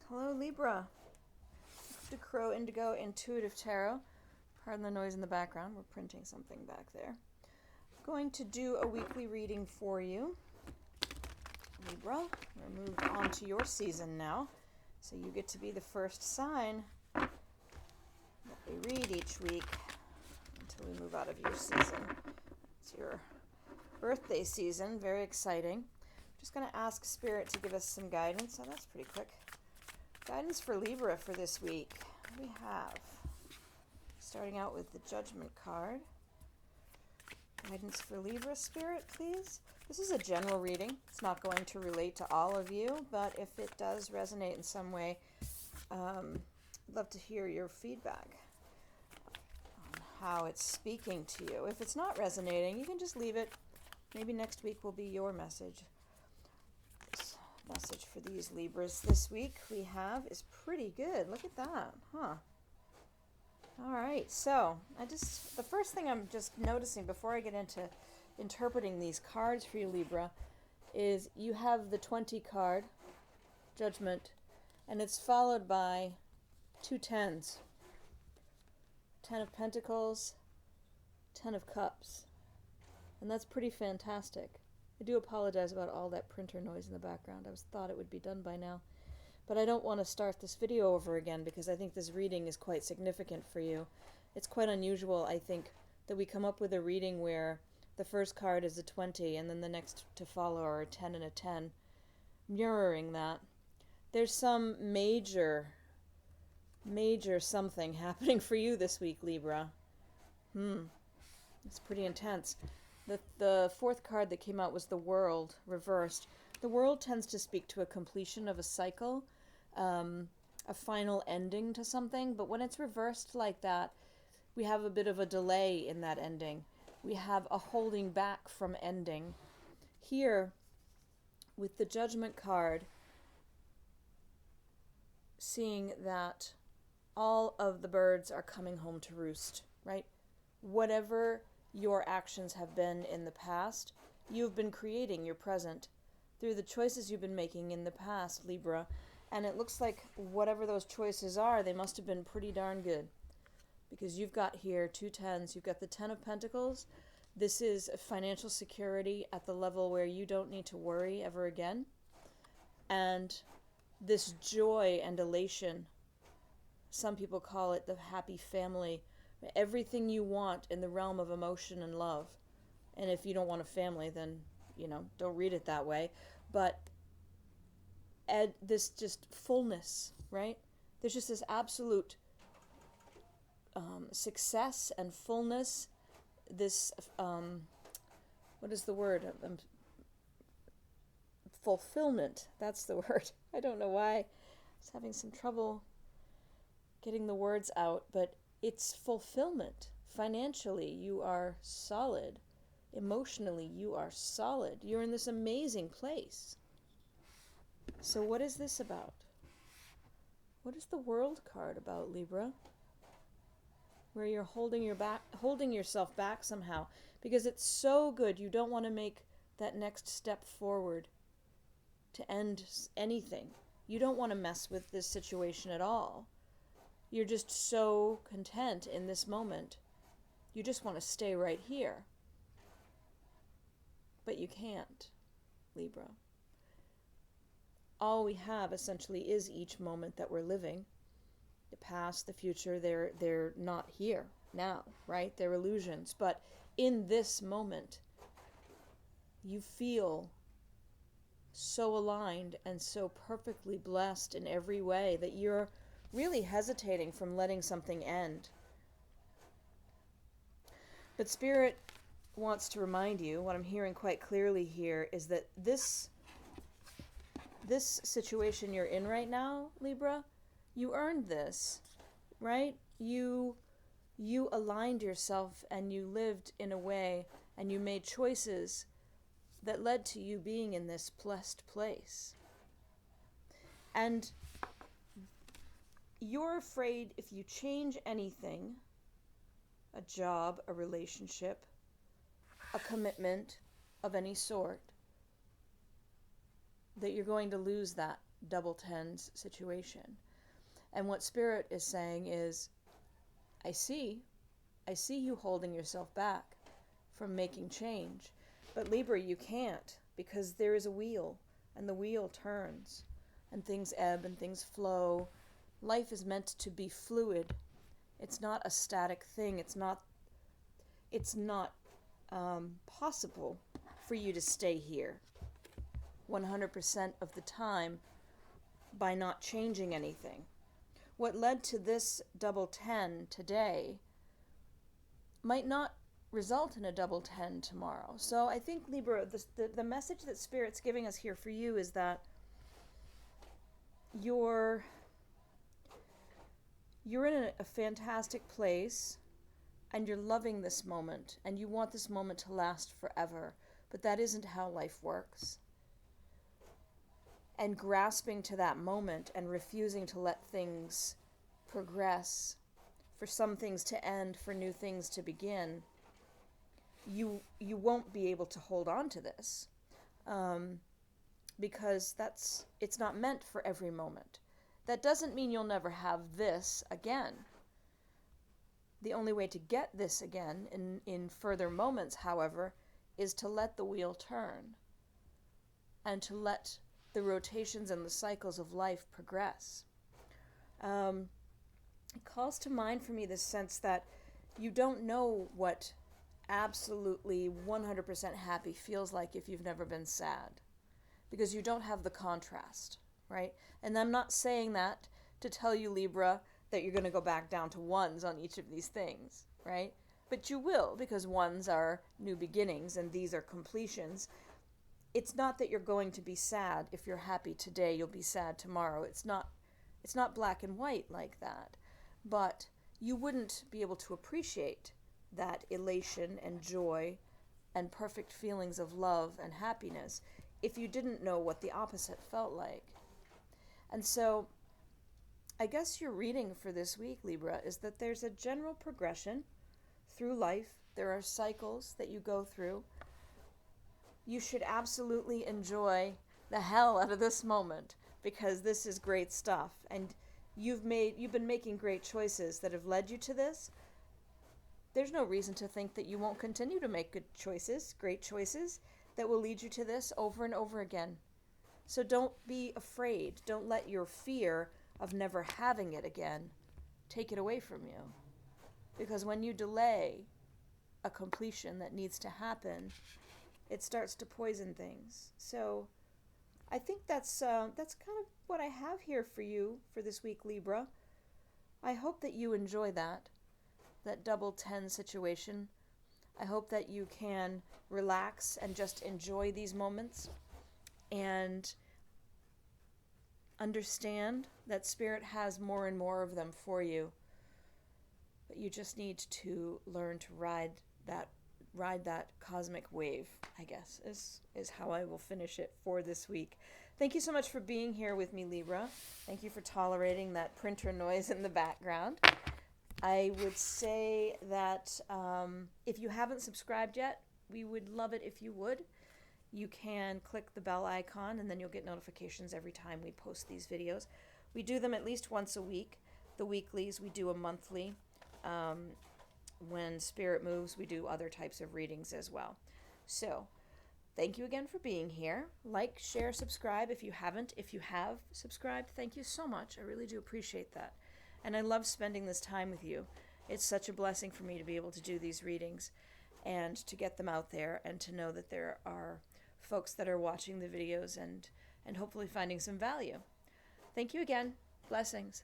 Hello Libra, the Crow Indigo Intuitive Tarot. Pardon the noise in the background, we're printing something back there. I'm going to do a weekly reading for you, Libra. We're moved on to your season now, so you get to be the first sign that we read each week until we move out of your season. It's your birthday season, very exciting. I'm just going to ask Spirit to give us some guidance. Oh, that's pretty quick. Guidance for Libra for this week. What do we have? Starting out with the Judgment card. Guidance for Libra, Spirit, please. This is a general reading. It's not going to relate to all of you, but if it does resonate in some way, I'd love to hear your feedback on how it's speaking to you. If it's not resonating, you can just leave it. Maybe next week will be your message. Message for these Libras this week we have is pretty good. Look at that, huh? All right, so the first thing I'm just noticing before I get into interpreting these cards for you, Libra, is you have the 20 card, Judgment, and it's followed by two tens. 10 of Pentacles, 10 of Cups, and that's pretty fantastic. I do apologize about all that printer noise in the background. I thought it would be done by now. But I don't want to start this video over again because I think this reading is quite significant for you. It's quite unusual, I think, that we come up with a reading where the first card is a 20 and then the next to follow are a 10 and a 10. Mirroring that, there's some major something happening for you this week, Libra. It's pretty intense. The fourth card that came out was the World, reversed. The World tends to speak to a completion of a cycle, a final ending to something. But when it's reversed like that, we have a bit of a delay in that ending. We have a holding back from ending. Here, with the Judgment card, seeing that all of the birds are coming home to roost, right? Whatever your actions have been in the past, you've been creating your present through the choices you've been making in the past, Libra. And it looks like whatever those choices are, they must have been pretty darn good. Because you've got here two tens. You've got the 10 of Pentacles. This is financial security at the level where you don't need to worry ever again. And this joy and elation, some people call it the happy family, everything you want in the realm of emotion and love. And if you don't want a family, then, don't read it that way. But this just fullness, right? There's just this absolute success and fullness. This, what is the word? Fulfillment. That's the word. I don't know why. I was having some trouble getting the words out, but it's fulfillment. Financially, you are solid. Emotionally, you are solid. You're in this amazing place. So what is this about? What is the World card about, Libra? Where you're holding yourself back somehow because it's so good. You don't want to make that next step forward to end anything. You don't want to mess with this situation at all. You're just so content in this moment. You just want to stay right here. But you can't, Libra. All we have essentially is each moment that we're living. The past, the future, they're not here now, right? They're illusions. But in this moment, you feel so aligned and so perfectly blessed in every way that you're really hesitating from letting something end. But Spirit wants to remind you, what I'm hearing quite clearly here, is that this situation you're in right now, Libra, you earned this, right? You aligned yourself and you lived in a way and you made choices that led to you being in this blessed place. And you're afraid if you change anything, a job, a relationship, a commitment of any sort, that you're going to lose that double tens situation. And what Spirit is saying is, I see you holding yourself back from making change. But Libra, you can't, because there is a wheel, and the wheel turns, and things ebb and things flow. Life is meant to be fluid. It's not a static thing. It's not possible for you to stay here 100% of the time by not changing anything. What led to this double 10 today might not result in a double 10 tomorrow. So I think, Libra, the message that Spirit's giving us here for you is that you're in a fantastic place, and you're loving this moment, and you want this moment to last forever, but that isn't how life works. And grasping to that moment and refusing to let things progress, for some things to end, for new things to begin, you won't be able to hold on to this, because it's not meant for every moment. That doesn't mean you'll never have this again. The only way to get this again in further moments, however, is to let the wheel turn and to let the rotations and the cycles of life progress. It calls to mind for me this sense that you don't know what absolutely 100% happy feels like if you've never been sad, because you don't have the contrast, right? And I'm not saying that to tell you, Libra, that you're going to go back down to ones on each of these things, right? But you will, because ones are new beginnings and these are completions. It's not that you're going to be sad. If you're happy today, you'll be sad tomorrow. It's not black and white like that. But you wouldn't be able to appreciate that elation and joy and perfect feelings of love and happiness if you didn't know what the opposite felt like. And so I guess your reading for this week, Libra, is that there's a general progression through life. There are cycles that you go through. You should absolutely enjoy the hell out of this moment, because this is great stuff. And you've been making great choices that have led you to this. There's no reason to think that you won't continue to make good choices, great choices, that will lead you to this over and over again. So don't be afraid. Don't let your fear of never having it again take it away from you. Because when you delay a completion that needs to happen, it starts to poison things. So I think that's kind of what I have here for you for this week, Libra. I hope that you enjoy that double 10 situation. I hope that you can relax and just enjoy these moments and understand that Spirit has more and more of them for you. But you just need to learn to ride that cosmic wave, I guess, is how I will finish it for this week. Thank you so much for being here with me, Libra. Thank you for tolerating that printer noise in the background. I would say that if you haven't subscribed yet, we would love it if you would. You can click the bell icon, and then you'll get notifications every time we post these videos. We do them at least once a week. The weeklies, we do a monthly. When Spirit moves, we do other types of readings as well. So, thank you again for being here. Like, share, subscribe if you haven't. If you have subscribed, thank you so much. I really do appreciate that. And I love spending this time with you. It's such a blessing for me to be able to do these readings and to get them out there, and to know that there are folks that are watching the videos and hopefully finding some value. Thank you again. Blessings.